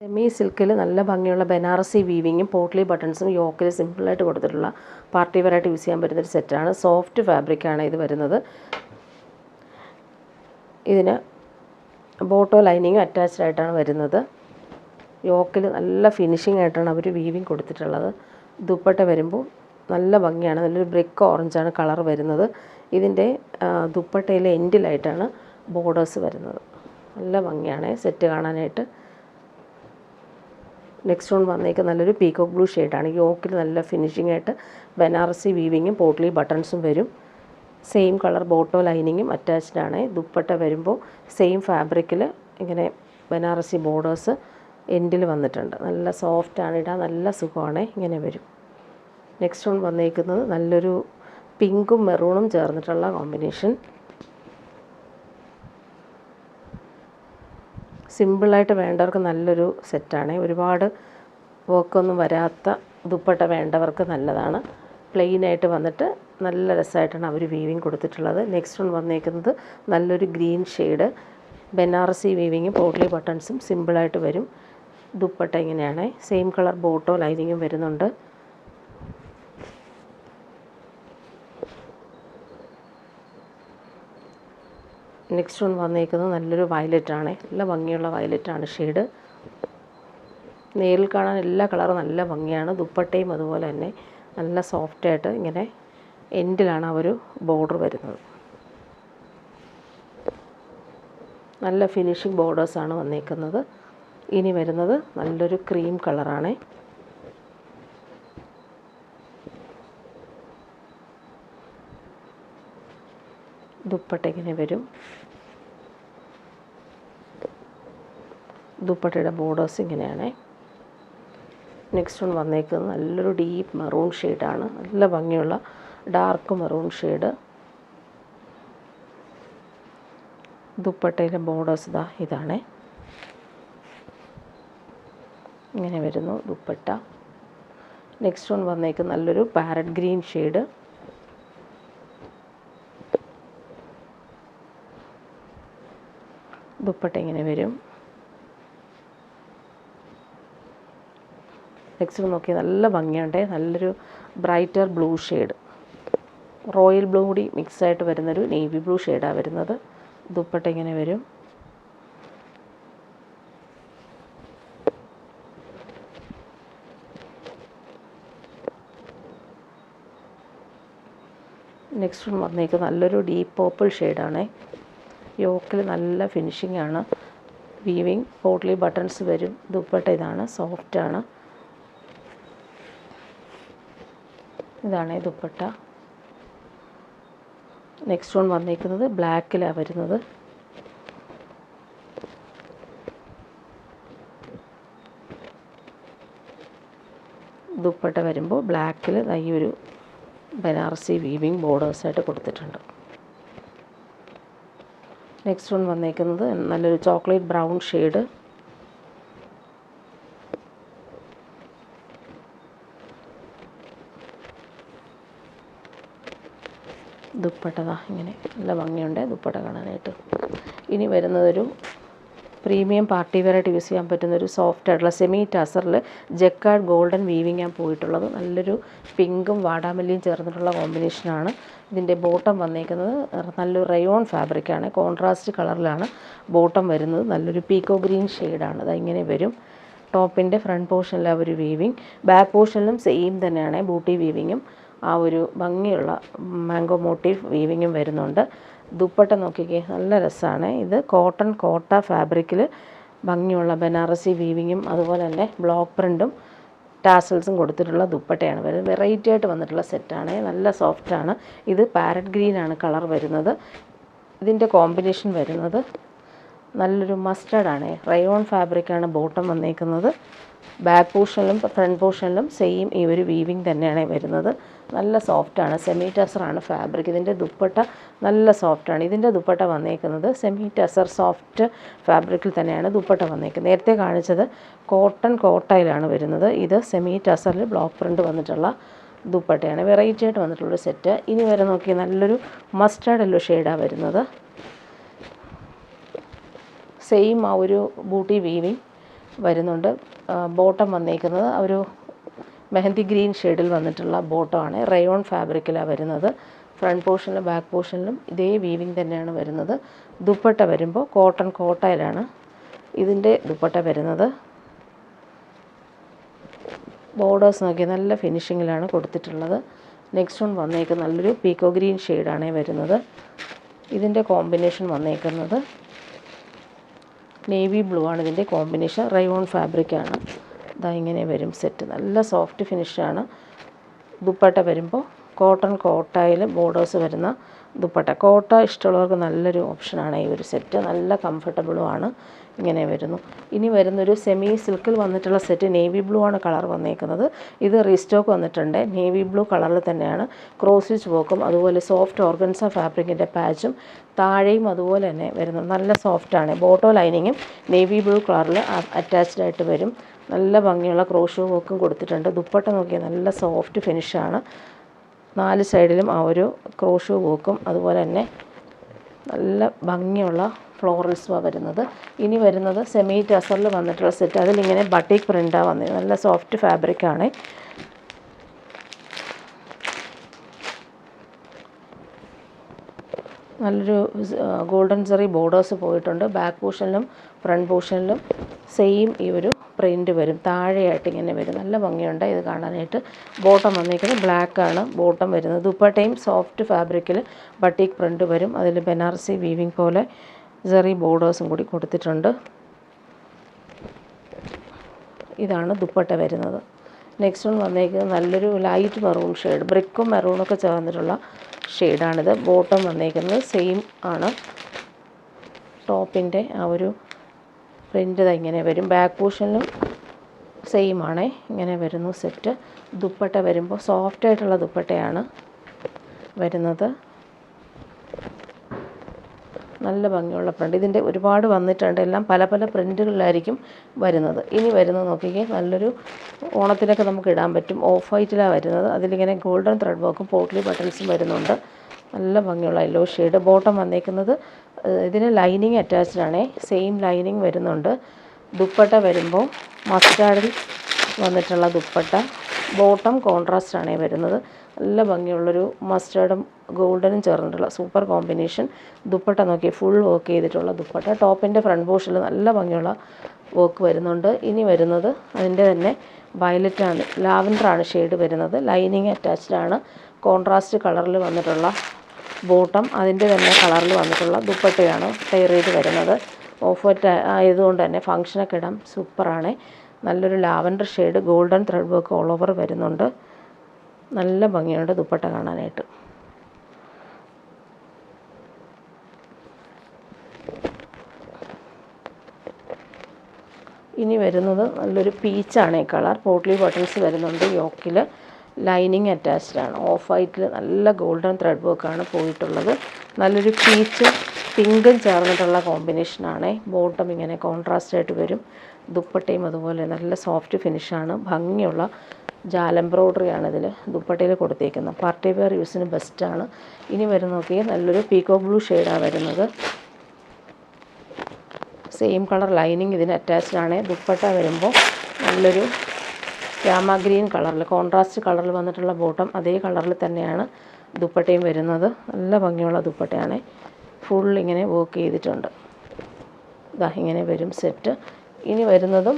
Semi സിൽക്കിൽ നല്ല ഭംഗിയുള്ള ബനാറസി വീവിങ്ങും പോട്ട്ലി ബട്ടൺസും യോക്കിൽ സിമ്പിളായിട്ട് കൊടുത്തിട്ടുള്ള പാർട്ടി വെയറായിട്ട് യൂസ് ചെയ്യാൻ പറ്റുന്നൊരു സെറ്റാണ്. സോഫ്റ്റ് ഫാബ്രിക്കാണ് ഇത് വരുന്നത്. ഇതിന് ബോട്ടോ ലൈനിങ് അറ്റാച്ച്ഡ് ആയിട്ടാണ് വരുന്നത്. യോക്കിൽ നല്ല ഫിനിഷിംഗ് ആയിട്ടാണ് അവർ വീവിങ് കൊടുത്തിട്ടുള്ളത്. ദുപ്പട്ട വരുമ്പോൾ നല്ല ഭംഗിയാണ്. നല്ലൊരു ബ്രിക്ക് ഓറഞ്ചാണ് കളർ വരുന്നത്. ഇതിൻ്റെ ദുപ്പട്ടയിലെ എൻഡിലായിട്ടാണ് ബോർഡേഴ്സ് വരുന്നത്. നല്ല ഭംഗിയാണ് സെറ്റ് കാണാനായിട്ട്. നെക്സ്റ്റ് വൺ വന്നേക്ക് നല്ലൊരു പീകോക്ക് ബ്ലൂ ഷെയ്ഡാണ്. യോക്കിൽ നല്ല ഫിനിഷിംഗ് ആയിട്ട് ബനാറസി വീവിങ്ങും പോട്ട്ലി ബട്ടൺസും വരും. സെയിം കളർ ബോട്ടോ ലൈനിങ്ങും അറ്റാച്ച്ഡ് ആണ്. ദുപ്പട്ട വരുമ്പോൾ സെയിം ഫാബ്രിക്കിൽ ഇങ്ങനെ ബനാറസി ബോർഡേഴ്സ് എൻഡിൽ വന്നിട്ടുണ്ട്. നല്ല സോഫ്റ്റാണ്, ഇടാൻ നല്ല സുഖമാണ്. ഇങ്ങനെ വരും. നെക്സ്റ്റ് വൺ വന്നേക്കുന്നത് നല്ലൊരു പിങ്കും മെറൂണും ചേർന്നിട്ടുള്ള കോമ്പിനേഷൻ. സിമ്പിളായിട്ട് വേണ്ടവർക്ക് നല്ലൊരു സെറ്റാണ്. ഒരുപാട് വർക്കൊന്നും വരാത്ത ദുപ്പട്ട വേണ്ടവർക്ക് നല്ലതാണ്. പ്ലെയിനായിട്ട് വന്നിട്ട് നല്ല രസമായിട്ടാണ് അവർ വീവിങ് കൊടുത്തിട്ടുള്ളത്. നെക്സ്റ്റ് വൺ വന്നേക്കുന്നത് നല്ലൊരു ഗ്രീൻ ഷെയ്ഡ് ബനാറസി വീവിങ്ങും പോട്ട്ലി ബട്ടൺസും സിമ്പിളായിട്ട് വരും. ദുപ്പട്ട ഇങ്ങനെയാണ്. സെയിം കളർ ബോട്ടോ ലൈനിങ്ങും വരുന്നുണ്ട്. നെക്സ്റ്റ് വൺ വന്നേക്കുന്നത് നല്ലൊരു വയലറ്റാണ്. നല്ല ഭംഗിയുള്ള വയലറ്റാണ് ഷെയ്ഡ്. നേരിൽ കാണാൻ എല്ലാ കളറും നല്ല ഭംഗിയാണ്. ദുപ്പട്ടയും അതുപോലെ തന്നെ നല്ല സോഫ്റ്റായിട്ട് ഇങ്ങനെ എൻഡിലാണ് ആ ഒരു ബോർഡർ വരുന്നത്. നല്ല ഫിനിഷിംഗ് ബോർഡേഴ്സാണ് വന്നേക്കുന്നത്. ഇനി വരുന്നത് നല്ലൊരു ക്രീം കളറാണ്. ദുപ്പട്ട ഇങ്ങനെ വരും. ദുപ്പട്ടയുടെ ബോർഡേഴ്സ് ഇങ്ങനെയാണ്. നെക്സ്റ്റ് വൺ വന്നേക്കുന്നത് നല്ലൊരു ഡീപ്പ് മെറൂൺ ഷെയ്ഡാണ്. നല്ല ഭംഗിയുള്ള ഡാർക്ക് മെറൂൺ ഷെയ്ഡ്. ദുപ്പട്ടയിലെ ബോർഡേഴ്സ് ഇതാണ്. ഇങ്ങനെ വരുന്നു ദുപ്പട്ട. നെക്സ്റ്റ് വൺ വന്നേക്കുന്നത് നല്ലൊരു പാരറ്റ് ഗ്രീൻ ഷെയ്ഡ്. ദുപ്പട്ട ഇങ്ങനെ വരും. നെക്സ്റ്റ് നോക്കി നല്ല ഭംഗിയുണ്ട്. നല്ലൊരു brighter blue shade, royal blue കൂടി മിക്സായിട്ട് വരുന്നൊരു നേവി ബ്ലൂ ഷെയ്ഡാണ് വരുന്നത്. ദുപ്പട്ട ഇങ്ങനെ വരും. നെക്സ്റ്റ് വന്നേക്ക് നല്ലൊരു ഡീപ്പ് പർപ്പിൾ ഷെയ്ഡാണ്. യോക്കിൽ നല്ല ഫിനിഷിംഗ് ആണ്. വീവിങ് പോട്ട്ലി ബട്ടൺസ് വരും. ദുപ്പട്ട ഇതാണ്, സോഫ്റ്റാണ്. ഇതാണ് ദുപ്പട്ട. നെക്സ്റ്റ് വൺ വന്നിരിക്കുന്നത് ബ്ലാക്കിലാണ് വരുന്നത്. ദുപ്പട്ട വരുമ്പോൾ ബ്ലാക്കിൽ ഈ ഒരു ബനാറസി വീവിങ് ബോർഡേഴ്സായിട്ട് കൊടുത്തിട്ടുണ്ട്. നെക്സ്റ്റ് വൺ വന്നേക്കുന്നത് നല്ലൊരു ചോക്ലേറ്റ് ബ്രൗൺ ഷെയ്ഡ്. ദുപ്പട്ട ഇങ്ങനെ നല്ല ഭംഗിയുണ്ട് ദുപ്പട്ട കാണാനായിട്ട്. ഇനി വരുന്നതൊരു പ്രീമിയം പാർട്ടി വെയറായിട്ട് യൂസ് ചെയ്യാൻ പറ്റുന്നൊരു സോഫ്റ്റ് ആയിട്ടുള്ള സെമി ടസറിൽ ജക്കാർഡ് ഗോൾഡൻ വീവിങ് ആണ് പോയിട്ടുള്ളത്. നല്ലൊരു പിങ്കും വാടാമല്ലിയും ചേർന്നിട്ടുള്ള കോമ്പിനേഷനാണ്. ഇതിൻ്റെ ബോട്ടം വന്നേക്കുന്നത് നല്ലൊരു റയോൺ ഫാബ്രിക്കാണ്. കോൺട്രാസ്റ്റ് കളറിലാണ് ബോട്ടം വരുന്നത്. നല്ലൊരു പീക്കോ ഗ്രീൻ ഷെയ്ഡാണ്. അതിങ്ങനെ വരും. ടോപ്പിൻ്റെ ഫ്രണ്ട് പോർഷനിലെ ഒരു വീവിങ്, ബാക്ക് പോർഷനിലും സെയിം തന്നെയാണ്. ബൂട്ടി വീവിങ്ങും ആ ഒരു ഭംഗിയുള്ള മാംഗോ മോട്ടീഫ് വീവിങ്ങും വരുന്നുണ്ട്. ദുപ്പട്ട നോക്കിക്കേ, നല്ല രസമാണ്. ഇത് കോട്ടൺ കോട്ട ഫാബ്രിക്കിൽ ഭംഗിയുള്ള ബനാറസി വീവിങ്ങും അതുപോലെ തന്നെ ബ്ലോക്ക് പ്രിൻറ്റും ടാസൽസും കൊടുത്തിട്ടുള്ള ദുപ്പട്ടയാണ് വരുന്നത്. വെറൈറ്റി ആയിട്ട് വന്നിട്ടുള്ള സെറ്റാണ്. നല്ല സോഫ്റ്റാണ്. ഇത് പാരറ്റ് ഗ്രീനാണ് കളർ വരുന്നത്. ഇതിൻ്റെ കോമ്പിനേഷൻ വരുന്നത് നല്ലൊരു മസ്റ്റർഡാണ്. റയോൺ ഫാബ്രിക്കാണ് ബോട്ടം വന്നേക്കുന്നത്. ബാക്ക് പോർഷനിലും ഫ്രണ്ട് പോർഷനിലും സെയിം ഈ ഒരു വീവിങ് തന്നെയാണ് വരുന്നത്. നല്ല സോഫ്റ്റാണ്. സെമി ടസറാണ് ഫാബ്രിക്. ഇതിൻ്റെ ദുപ്പട്ട നല്ല സോഫ്റ്റാണ്. ഇതിൻ്റെ ദുപ്പട്ട വന്നേക്കുന്നത് സെമി ടസർ സോഫ്റ്റ് ഫാബ്രിക്കിൽ തന്നെയാണ് ദുപ്പട്ട വന്നേക്കുന്നത്. നേരത്തെ കാണിച്ചത് കോട്ടൺ കോട്ടയിലാണ് വരുന്നത്. ഇത് സെമി ടസറിൽ ബ്ലോക്ക് പ്രിൻറ്റ് വന്നിട്ടുള്ള ദുപ്പട്ടയാണ്. വെറൈറ്റി ആയിട്ട് വന്നിട്ടുള്ളൊരു സെറ്റ്. ഇനി വരെ നോക്കി നല്ലൊരു മസ്റ്റേർഡ് യെല്ലോ ഷെയ്ഡാണ് വരുന്നത്. സെയിം ആ ഒരു ബൂട്ടി വീവിങ് വരുന്നുണ്ട്. ബോട്ടം വന്നേക്കുന്നത് ഒരു മെഹന്തി ഗ്രീൻ ഷെയ്ഡിൽ വന്നിട്ടുള്ള ബോട്ടമാണ്. റയോൺ ഫാബ്രിക്കിലാണ് വരുന്നത്. ഫ്രണ്ട് പോർഷനിലും ബാക്ക് പോർഷനിലും ഇതേ വീവിങ് തന്നെയാണ് വരുന്നത്. ദുപ്പട്ട വരുമ്പോൾ കോട്ടൺ കോട്ടയിലാണ് ഇതിൻ്റെ ദുപ്പട്ട വരുന്നത്. ബോർഡേഴ്സ് നോക്കി നല്ല ഫിനിഷിങ്ങിലാണ് കൊടുത്തിട്ടുള്ളത്. നെക്സ്റ്റ് വൺ വന്നേക്കുന്നത് നല്ലൊരു പീക്കോ ഗ്രീൻ ഷെയ്ഡാണ് വരുന്നത്. ഇതിൻ്റെ കോമ്പിനേഷൻ വന്നേക്കുന്നത് നേവി ബ്ലൂ ആണ്. ഇതിൻ്റെ കോമ്പിനേഷൻ റയോൺ ഫാബ്രിക്കാണ്. ഇതാ ഇങ്ങനെ വരും സെറ്റ്. നല്ല സോഫ്റ്റ് ഫിനിഷാണ്. ദുപ്പട്ട വരുമ്പോൾ കോട്ടൺ കോട്ടയിൽ ബോർഡേഴ്സ് വരുന്ന ദുപ്പട്ട. കോട്ട ഇഷ്ടമുള്ളവർക്ക് നല്ലൊരു ഓപ്ഷനാണ് ഈ ഒരു സെറ്റ്. നല്ല കംഫർട്ടബിളുമാണ്. ഇങ്ങനെ വരുന്നു. ഇനി വരുന്നൊരു സെമി സിൽക്കിൽ വന്നിട്ടുള്ള സെറ്റ്. നേവി ബ്ലൂ ആണ് കളർ വന്നേക്കുന്നത്. ഇത് റീസ്റ്റോക്ക് വന്നിട്ടുണ്ട്. നേവി ബ്ലൂ കളറിൽ തന്നെയാണ് ക്രോസ് സ്റ്റിച്ച് വർക്കും അതുപോലെ സോഫ്റ്റ് ഓർഗൻസ ഫാബ്രിക്കിൻ്റെ പാച്ചും താഴെയും അതുപോലെ തന്നെ വരുന്നു. നല്ല സോഫ്റ്റാണ്. ബോട്ടോ ലൈനിങ്ങും നേവി ബ്ലൂ കളറിൽ അറ്റാച്ച്ഡ് ആയിട്ട് വരും. നല്ല ഭംഗിയുള്ള ക്രോഷോ വർക്കും കൊടുത്തിട്ടുണ്ട്. ദുപ്പട്ട നോക്കിയാൽ നല്ല സോഫ്റ്റ് ഫിനിഷാണ്. 4 സൈഡിലും ആ ഒരു ക്രോഷോ വർക്കും അതുപോലെ തന്നെ നല്ല ഭംഗിയുള്ള ഫ്ലോറൽസുമാണ് വരുന്നത്. ഇനി വരുന്നത് സെമി ടസറിൽ വന്നിട്ടുള്ള സെറ്റ്. അതിലിങ്ങനെ ബട്ടിക് പ്രിൻ്റാണ് വന്നത്. നല്ല സോഫ്റ്റ് ഫാബ്രിക്കാണ്. നല്ലൊരു ഗോൾഡൻ സെറി ബോർഡേഴ്സ് പോയിട്ടുണ്ട്. ബാക്ക് പോർഷനിലും ഫ്രണ്ട് പോർഷനിലും സെയിം ഈ ഒരു പ്രിൻ്റ് വരും. താഴെയായിട്ട് ഇങ്ങനെ വരും. നല്ല ഭംഗിയുണ്ട് ഇത് കാണാനായിട്ട്. ബോട്ടം വന്നിരിക്കുന്നത് ബ്ലാക്കാണ് ബോട്ടം വരുന്നത്. ദുപ്പട്ടയും സോഫ്റ്റ് ഫാബ്രിക്കിൽ ബട്ടിക് പ്രിൻ്റ് വരും. അതിൽ ബനാറസി വീവിങ് പോലെ സെറി ബോർഡേഴ്സും കൂടി കൊടുത്തിട്ടുണ്ട്. ഇതാണ് ദുപ്പട്ട വരുന്നത്. നെക്സ്റ്റ് വൺ വന്നേക്കുന്നത് നല്ലൊരു ലൈറ്റ് മെറൂൺ ഷെയ്ഡ്. ബ്രിക്കും മെറൂണൊക്കെ ചേർന്നിട്ടുള്ള ഷെയ്ഡാണിത്. ബോട്ടം വന്നേക്കുന്നത് സെയിം ആണ്. ടോപ്പിൻ്റെ ആ ഒരു പ്രിൻ്റ് ഇങ്ങനെ വരും. ബാക്ക് പോർഷനിലും സെയിം ആണ്. ഇങ്ങനെ വരുന്നു സെറ്റ്. ദുപ്പട്ട വരുമ്പോൾ സോഫ്റ്റായിട്ടുള്ള ദുപ്പട്ടയാണ് വരുന്നത്. നല്ല ഭംഗിയുള്ള പ്രിൻ്റ്. ഇതിൻ്റെ ഒരുപാട് വന്നിട്ടുണ്ട്. എല്ലാം പല പല പ്രിൻ്റുകളിലായിരിക്കും വരുന്നത്. ഇനി വരുന്നത് നോക്കിക്കേ, നല്ലൊരു ഓണത്തിനൊക്കെ നമുക്ക് ഇടാൻ പറ്റും. ഓഫ് വൈറ്റിലാണ് വരുന്നത്. അതിലിങ്ങനെ ഗോൾഡൻ ത്രെഡ് വർക്കും പോട്ട്ലി ബട്ടൺസും വരുന്നുണ്ട്. നല്ല ഭംഗിയുള്ള യെല്ലോ ഷെയ്ഡ്. ബോട്ടം വന്നേക്കുന്നത് ഇതിന് ലൈനിങ് അറ്റാച്ച്ഡ് ആണ്. സെയിം ലൈനിങ് വരുന്നുണ്ട്. ദുപ്പട്ട വരുമ്പോൾ മസ്റ്റാർഡിൽ വന്നിട്ടുള്ള ദുപ്പട്ട. ബോട്ടം കോൺട്രാസ്റ്റ് ആണ് വരുന്നത്. നല്ല ഭംഗിയുള്ളൊരു മസ്റ്റാർഡും ഗോൾഡനും ചേർന്നിട്ടുള്ള സൂപ്പർ കോമ്പിനേഷൻ. ദുപ്പട്ട നോക്കി ഫുൾ വർക്ക് ചെയ്തിട്ടുള്ള ദുപ്പട്ട. ടോപ്പിൻ്റെ ഫ്രണ്ട് പോർഷനിൽ നല്ല ഭംഗിയുള്ള വർക്ക് വരുന്നുണ്ട്. ഇനി വരുന്നത് അതിൻ്റെ തന്നെ വയലറ്റാണ്, ലാവൻഡറാണ് ഷെയ്ഡ് വരുന്നത്. ലൈനിങ് അറ്റാച്ച്ഡ് ആണ്. കോൺട്രാസ്റ്റ് കളറിൽ വന്നിട്ടുള്ള ബോട്ടം, അതിൻ്റെ തന്നെ കളറിൽ വന്നിട്ടുള്ള ദുപ്പട്ടയാണ് പെയർ ചെയ്ത് വരുന്നത്. ഓഫ് വൈറ്റ് ആയതുകൊണ്ട് തന്നെ ഫങ്ഷനൊക്കെ ഇടാം. സൂപ്പറാണ്. നല്ലൊരു lavender shade. Golden thread work all over വരുന്നുണ്ട്. നല്ല ഭംഗിയുണ്ട് ദുപ്പട്ട കാണാനായിട്ട്. ഇനി വരുന്നത് നല്ലൊരു പീച്ചാണ് ഈ കളർ. പോട്ട്ലി ബട്ടൺസ് വരുന്നുണ്ട്. യോക്കിൽ ലൈനിങ് അറ്റാച്ച്ഡ് ആണ്. ഓഫ് വൈറ്റിൽ നല്ല ഗോൾഡൻ ത്രെഡ് വർക്കാണ് പോയിട്ടുള്ളത്. നല്ലൊരു പീച്ചും പിങ്കും ചേർന്നിട്ടുള്ള കോമ്പിനേഷനാണ്. ബോട്ടം ഇങ്ങനെ കോൺട്രാസ്റ്റ് ആയിട്ട് വരും. ദുപ്പട്ടയും അതുപോലെ നല്ല സോഫ്റ്റ് ഫിനിഷാണ്. ഭംഗിയുള്ള ജാൽ എംബ്രോയ്ഡറിയാണ് ഇതിൽ ദുപ്പട്ടയിൽ കൊടുത്തേക്കുന്നത്. പാർട്ടി വെയർ യൂസിന് ബെസ്റ്റാണ്. ഇനി വരുന്ന നോക്കിയാൽ നല്ലൊരു പീക്കോ ബ്ലൂ ഷെയ്ഡാണ് വരുന്നത്. സെയിം കളർ ലൈനിങ് ഇതിന് അറ്റാച്ച്ഡ് ആണ്. ദുപ്പട്ട വരുമ്പോൾ നല്ലൊരു രാമ ഗ്രീൻ കളറിൽ കോൺട്രാസ്റ്റ് കളറിൽ വന്നിട്ടുള്ള ബോട്ടം. അതേ കളറിൽ തന്നെയാണ് ദുപ്പട്ടയും വരുന്നത്. നല്ല ഭംഗിയുള്ള ദുപ്പട്ടയാണ്. ഫുൾ ഇങ്ങനെ വർക്ക് ചെയ്തിട്ടുണ്ട്. ഇതാ ഇങ്ങനെ വരും സെറ്റ്. ഇനി വരുന്നതും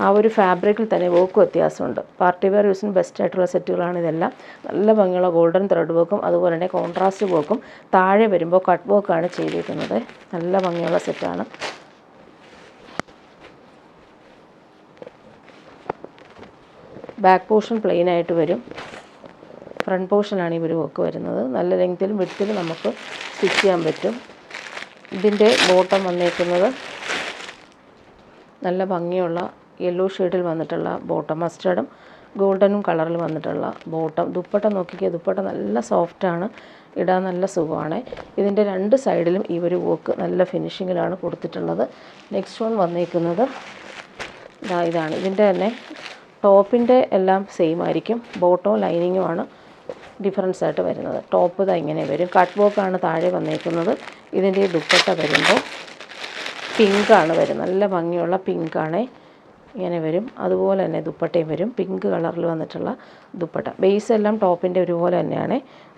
ആ ഒരു ഫാബ്രിക്കിൽ തന്നെ വർക്ക് വ്യത്യാസമുണ്ട്. പാർട്ടി വെയർ യൂസിന് ബെസ്റ്റ് ആയിട്ടുള്ള സെറ്റുകളാണ് ഇതെല്ലാം. നല്ല ഭംഗിയുള്ള ഗോൾഡൻ ത്രെഡ് വർക്കും അതുപോലെ തന്നെ കോൺട്രാസ്റ്റ് വർക്കും. താഴെ വരുമ്പോൾ കട്ട് വർക്കാണ് ചെയ്തിരിക്കുന്നത്. നല്ല ഭംഗിയുള്ള സെറ്റാണ്. ബാക്ക് പോർഷൻ പ്ലെയിൻ ആയിട്ട് വരും. ഫ്രണ്ട് പോർഷനാണ് ഈ ഒരു വർക്ക് വരുന്നത്. നല്ല ലെങ്ത്തിലും വിഡ്ത്തിലും നമുക്ക് സ്റ്റിച്ച് ചെയ്യാൻ പറ്റും. ഇതിൻ്റെ ബോട്ടം വന്നേക്കുന്നത് നല്ല ഭംഗിയുള്ള യെല്ലോ ഷെയ്ഡിൽ വന്നിട്ടുള്ള ബോട്ടം. മസ്റ്റർഡും ഗോൾഡനും കളറിൽ വന്നിട്ടുള്ള ബോട്ടം. ദുപ്പട്ട നോക്കിക്കുക, ദുപ്പട്ട നല്ല സോഫ്റ്റാണ്. ഇടാൻ നല്ല സുഖമാണ്. ഇതിൻ്റെ രണ്ട് സൈഡിലും ഈ ഒരു വർക്ക് നല്ല ഫിനിഷിങ്ങിലാണ് കൊടുത്തിട്ടുള്ളത്. നെക്സ്റ്റ് വൺ വന്നേക്കുന്നത് ഇതാണ്. ഇതിൻ്റെ തന്നെ ടോപ്പിൻ്റെ എല്ലാം സെയിം ആയിരിക്കും. ബോട്ടവും ലൈനിങ്ങുമാണ് ഡിഫറൻസ് ആയിട്ട് വരുന്നത്. ടോപ്പ് ഇങ്ങനെ വരും. കട്ട് വർക്കാണ് താഴെ വന്നേക്കുന്നത്. ഇതിൻ്റെ ദുപ്പട്ട വരുമ്പോൾ പിങ്കാണ് വരുന്നത്, നല്ല ഭംഗിയുള്ള പിങ്കാണ്. ഇങ്ങനെ വരും. അതുപോലെ തന്നെ ദുപ്പട്ടയും വരും, പിങ്ക് കളറിൽ വന്നിട്ടുള്ള ദുപ്പട്ട. ബേസ് എല്ലാം ടോപ്പിൻ്റെ ഒരുപോലെ തന്നെയാണ്.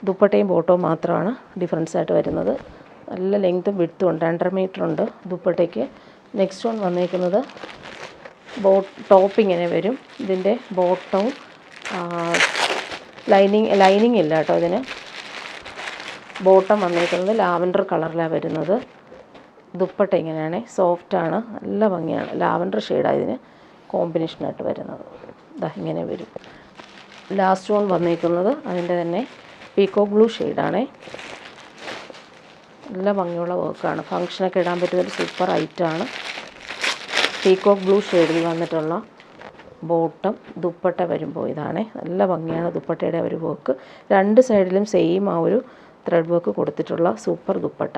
ദുപ്പട്ടയും ബോട്ടവും മാത്രമാണ് ഡിഫറൻസ് ആയിട്ട് വരുന്നത്. നല്ല ലെങ്ത്തും വിഡ്ത്തും ഉണ്ട്, 2.5 മീറ്റർ ഉണ്ട് ദുപ്പട്ടയ്ക്ക്. നെക്സ്റ്റ് വൺ വന്നിരിക്കുന്നത് ടോപ്പ് ഇങ്ങനെ വരും. ഇതിൻ്റെ ബോട്ടവും ലൈനിങ് ഇല്ല കേട്ടോ ഇതിന്. ബോട്ടം വന്നിരിക്കുന്നത് ലാവൻഡർ കളറിലാണ് വരുന്നത്. ദുപ്പട്ട ഇങ്ങനെയാണ്, സോഫ്റ്റാണ്, നല്ല ഭംഗിയാണ്. ലാവൻഡർ ഷെയ്ഡാണ് ഇതിന് കോമ്പിനേഷനായിട്ട് വരുന്നത്. ഇതാ ഇങ്ങനെ വരും. ലാസ്റ്റ് വൺ വന്നിരിക്കുന്നത് അതിൻ്റെ തന്നെ പീക്കോക്ക് ബ്ലൂ ഷെയ്ഡാണ്. നല്ല ഭംഗിയുള്ള വർക്കാണ്, ഫങ്ഷനൊക്കെ ഇടാൻ പറ്റുന്നൊരു സൂപ്പർ ഐറ്റമാണ്. പീക്കോക്ക് ബ്ലൂ ഷെയ്ഡിൽ വന്നിട്ടുള്ള ബോട്ടം, ദുപ്പട്ട വരുമ്പോൾ ഇതാണ്. നല്ല ഭംഗിയാണ് ദുപ്പട്ടയുടെ ഒരു വർക്ക്. രണ്ട് സൈഡിലും സെയിം ആ ഒരു ത്രെഡ് വർക്ക് കൊടുത്തിട്ടുള്ള സൂപ്പർ ദുപ്പട്ട.